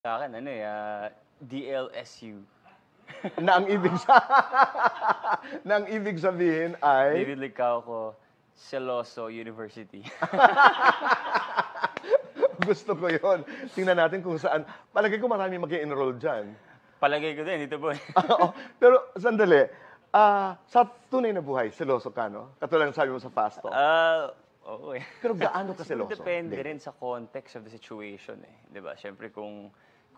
Sa'kin ano, DLSU. Na ang ibig sabihin ay... David Licauco, Celoso University. Gusto ko yun. Tingnan natin kung saan. Palagay ko marami mag-enroll dyan. Palagay ko din, dito boy. Pero sandali, sa tunay na buhay, seloso ka, no? Katulad ng sabi mo sa fast talk. Oo eh. Pero gaano ka seloso? Depende rin sa context of the situation eh. Diba? Siyempre kung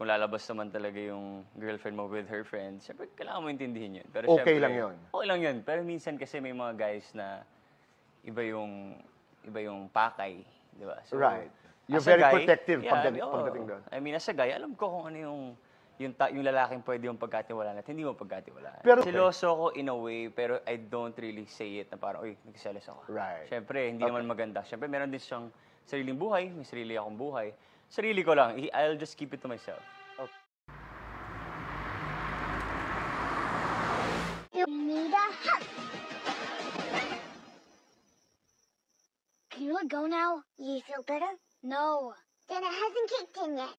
lalabas naman talaga yung girlfriend mo with her friends, siyempre kailangan mo intindihin yun. Pero okay lang yun? Okay lang yun. Pero minsan kasi may mga guys na iba yung pakay. Diba? So, right. You're very protective pagdating doon. I mean, as a guy, alam ko kung ano yung lalaking pwede yung pagkatiwalaan at hindi mo pagkatiwalaan. Pero seloso ko in a way, pero I don't really say it na parang, uy, nagselos ako. Right. Siyempre, hindi naman maganda. Siyempre, meron din siyang sariling buhay, may sarili akong buhay. Sarili ko lang. I'll just keep it to myself. Okay. You need a hug. Can you let go now? You feel better? No. Then it hasn't kicked in yet.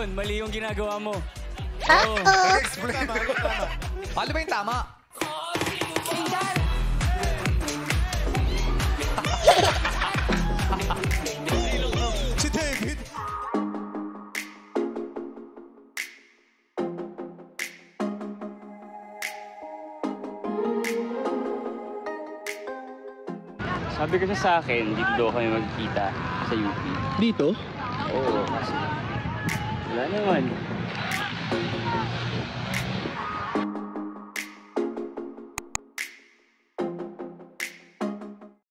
Mali yung ginagawa mo. Explain. Paano ba yung tama? Si David. Sabi kasi sa akin, dito daw kami magkita sa UP. Dito? Oo, kasi wala naman.